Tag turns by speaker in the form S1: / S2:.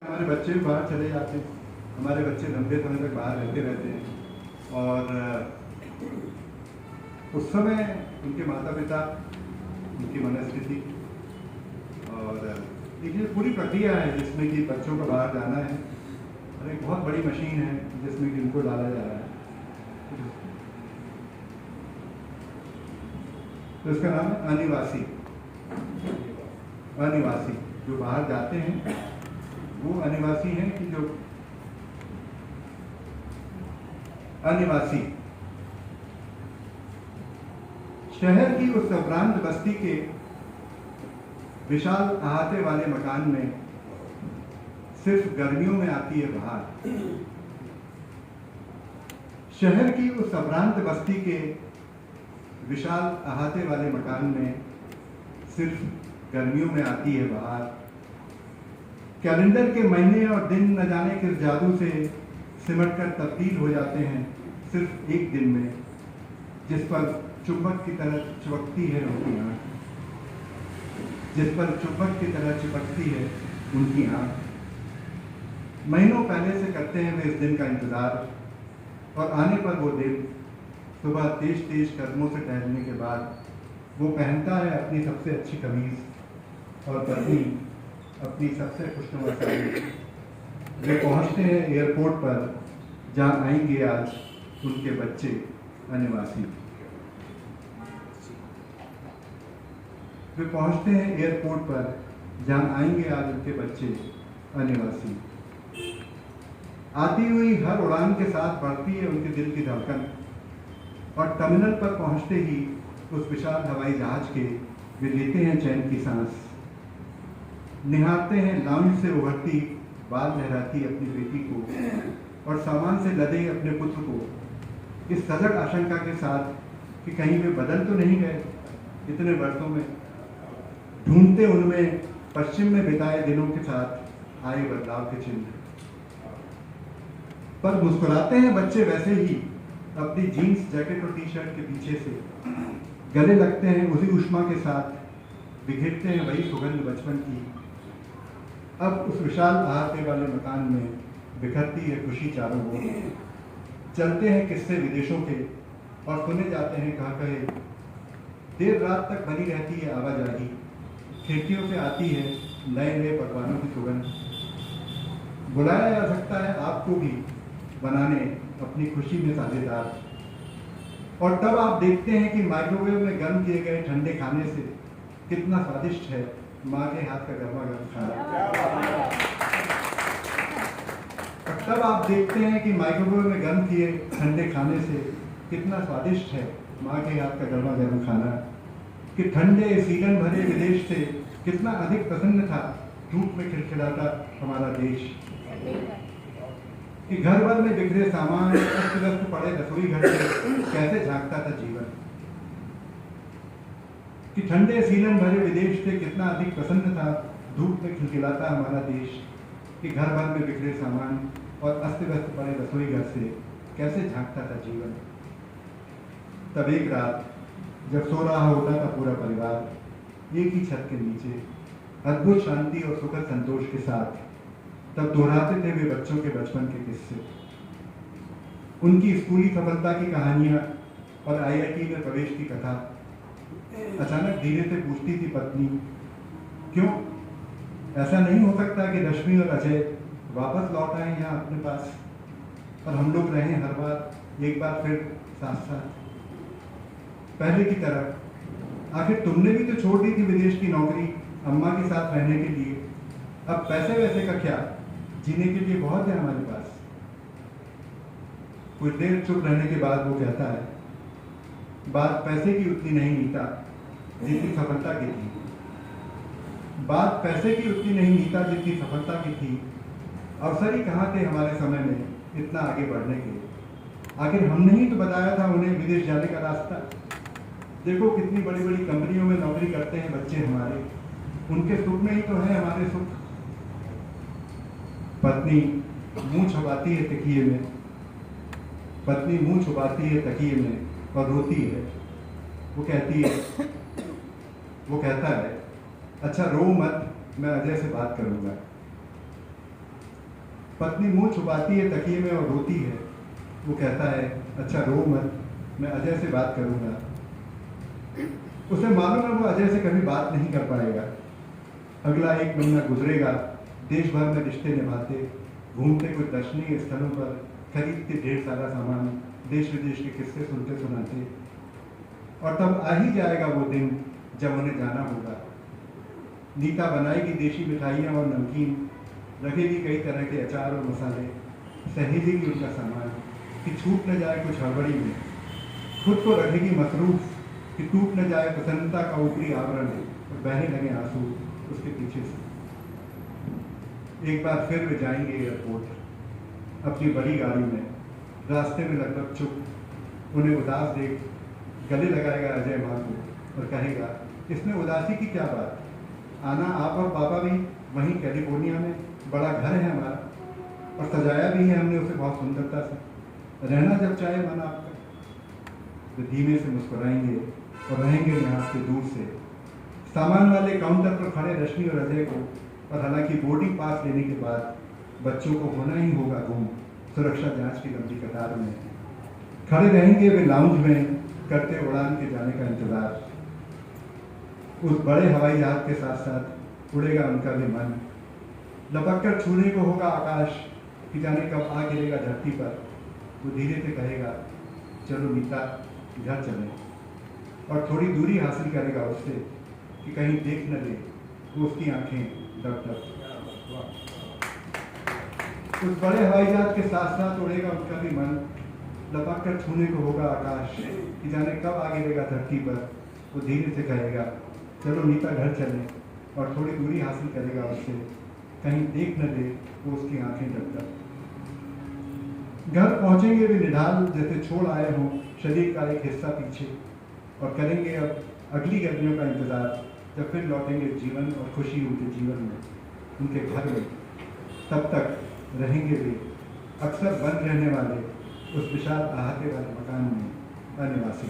S1: हमारे बच्चे भी बाहर चले जाते हैं। हमारे बच्चे लंबे समय तक बाहर रहते हैं और उस समय उनके माता पिता, उनकी मनस्थिति और एक ये पूरी प्रक्रिया है जिसमें कि बच्चों को बाहर जाना है और एक बहुत बड़ी मशीन है जिसमें कि उनको डाला जा रहा है। तो इसका नाम है अनिवासी। अनिवासी जो बाहर जाते हैं वो अनिवासी हैं कि जो अनिवासी शहर की उस उपरांत बस्ती के विशाल अहाते वाले मकान में सिर्फ गर्मियों में आती है बाहर। शहर की उस उपरांत बस्ती के विशाल अहाते वाले मकान में सिर्फ गर्मियों में आती है बाहर। कैलेंडर के महीने और दिन न जाने किस जादू से सिमटकर तब्दील हो जाते हैं सिर्फ एक दिन में, जिस पर चुंबक की तरह चिपकती है उनकी आंख, जिस पर चुंबक की तरह चिपकती है उनकी आंख। महीनों पहले से करते हैं वे इस दिन का इंतजार और आने पर वो दिन सुबह तेज तेज कदमों से टहलने के बाद वो पहनता है अपनी सबसे अच्छी कमीज और पत्नी अपनी सबसे खुशनुमा साड़ी। वे पहुंचते हैं एयरपोर्ट पर जहां आएंगे आज उनके बच्चे अनिवासी। वे पहुंचते हैं एयरपोर्ट पर जहां आएंगे आज उनके बच्चे अनिवासी। आती हुई हर उड़ान के साथ बढ़ती है उनके दिल की धड़कन और टर्मिनल पर पहुंचते ही उस विशाल हवाई जहाज के वे लेते हैं चैन की सांस। निहारते हैं लाउंज से उभरती बाल लहराती अपनी बेटी को और सामान से लदे अपने पुत्र को इस सजग आशंका के साथ कि कहीं वे बदल तो नहीं गए इतने वर्षों में, ढूंढते उनमें पश्चिम में बिताए दिनों के साथ आए बदलाव के चिन्ह। पर मुस्कुराते हैं बच्चे वैसे ही अपनी जीन्स जैकेट और टी शर्ट के पीछे से, गले लगते हैं उसी उष्मा के साथ, बिखेरते हैं वही सुगंध बचपन की। अब उस विशाल अहाते वाले मकान में बिखरती है खुशी चारों ओर। चलते हैं किस्से विदेशों के और सुने जाते हैं कहा कहे। देर रात तक बनी रहती है आवाजाही, खिड़कियों से आती है नए नए पकवानों की सुगंध। बुलाया जा सकता है आपको भी बनाने अपनी खुशी में साझेदार। और तब आप देखते हैं कि माइक्रोवेव में गर्म किए गए ठंडे खाने से कितना स्वादिष्ट है माँ के हाथ का गर्मा गर्म खाना। और तब आप देखते हैं कि माइक्रोवेव में गर्म किए ठंडे खाने से कितना स्वादिष्ट है माँ के हाथ का गर्मा गर्म खाना। कि ठंडे सीलन भरे विदेश से कितना अधिक प्रसन्न था धूप में खिलखिलाता हमारा देश। कि घर भर में बिखरे सामान अस्त व्यस्त पड़े रसोई घर से कैसे झांकता था जीवन। कि ठंडे सीलन भरे विदेश से कितना अधिक प्रसन्न था धूप में खिलखिलाता हमारा देश। कि घर भर में बिखरे सामान और अस्त व्यस्त पड़े रसोई घर से कैसे झांकता था जीवन। तब एक रात जब सो रहा होता था पूरा परिवार एक ही छत के नीचे, अद्भुत शांति और सुखद संतोष के साथ, तब दोहराते थे वे बच्चों के बचपन के किस्से, उनकी स्कूली सफलता की कहानियां और आईआईटी में प्रवेश की कथा। अचानक धीरे से पूछती थी पत्नी, क्यों ऐसा नहीं हो सकता कि रश्मि और अजय वापस लौट आए यहाँ अपने पास और हम लोग रहें हर बार एक बार फिर साथ साथ पहले की तरह। आखिर तुमने भी तो छोड़ दी थी विदेश की नौकरी अम्मा के साथ रहने के लिए। अब पैसे वैसे का क्या, जीने के लिए बहुत है हमारे पास। कुछ देर चुप रहने के बाद वो कहता है, बात पैसे की उतनी नहीं नीता जितनी सफलता की थी। बात पैसे की उतनी नहीं नीता जितनी सफलता की थी। अवसर ही कहाँ थे हमारे समय में इतना आगे बढ़ने के। आखिर हमने ही तो बताया था उन्हें विदेश जाने का रास्ता। देखो कितनी बड़ी बड़ी कंपनियों में नौकरी करते हैं बच्चे हमारे, उनके सुख में ही तो है हमारे सुख। पत्नी मुंह छुपाती है तकिए में, पत्नी मुंह छुपाती है तकिए में और रोती है। वो कहती है, वो कहता है, अच्छा रो मत, मैं अजय से बात करूंगा। पत्नी मुंह छुपाती है तकिए में और रोती है। वो कहता है, अच्छा रो मत, मैं अजय से बात करूंगा। उसे मालूम है वो अजय से कभी बात नहीं कर पाएगा। अगला 1 महीना गुजरेगा, देश भर में रिश्ते निभाते, घूमते कुछ दर्शनीय स्थलों पर, खरीदते ढेर सारा सामान, देश विदेश के किस्से सुनते सुनाते। और तब आ ही जाएगा वो दिन जब उन्हें जाना होगा। नीता बनाएगी देशी मिठाइयाँ और नमकीन, रखेगी कई तरह के अचार और मसाले, सहेजेगी उनका सामान कि छूट न जाए कुछ हड़बड़ी में, खुद को रखेगी मसरूफ कि टूट न जाए प्रसन्नता का ऊपरी आवरण और बहने लगे आंसू उसके पीछे से। एक बार फिर वे जाएंगे एयरपोर्ट अपनी बड़ी गाड़ी में। रास्ते में लगभग चुप उन्हें उदास देख गले लगाएगा अजय माँ को और कहेगा, इसमें उदासी की क्या बात, आना आप और पापा भी वहीं कैलिफोर्निया में, बड़ा घर है हमारा और सजाया भी है हमने उसे बहुत सुंदरता से, रहना जब चाहे मन आपका। वे धीमे से मुस्कुराएंगे और रहेंगे यहाँ से दूर से। सामान वाले काउंटर पर खड़े रश्मि और अजय को, और हालांकि बोर्डिंग पास लेने के बाद बच्चों को होना ही होगा गुम सुरक्षा जांच की लंबी कतार में, खड़े रहेंगे वे लाउंज में करते उड़ान के जाने का इंतजार। उस बड़े हवाई जहाज के साथ साथ उड़ेगा उनका भी मन, लपक कर छूने को होगा आकाश कि जाने कब आ गिरेगा धरती पर। वो धीरे से कहेगा, चलो नीता घर चलें, और थोड़ी दूरी हासिल करेगा उससे कि कहीं देख न ले वो उसकी आंखें दब दब। उस बड़े हवाई जहाज के साथ साथ उड़ेगा उनका भी मन, लपक कर छूने को होगा आकाश कि जाने कब आ गिरेगा धरती पर। वो धीरे से कहेगा, चलो नीता घर चलें, और थोड़ी दूरी हासिल करेगा उससे, कहीं देख न ले वो उसकी आंखें दब दब। घर पहुंचेंगे वे निढाल जैसे छोड़ आए हों शरीर का एक हिस्सा पीछे, और करेंगे अब अगली गर्मियों का इंतजार जब फिर लौटेंगे जीवन और खुशी उनके जीवन में, उनके घर में। तब तक रहेंगे वे अक्सर बंद रहने वाले उस विशाल अहाते वाले मकान में अनिवासी।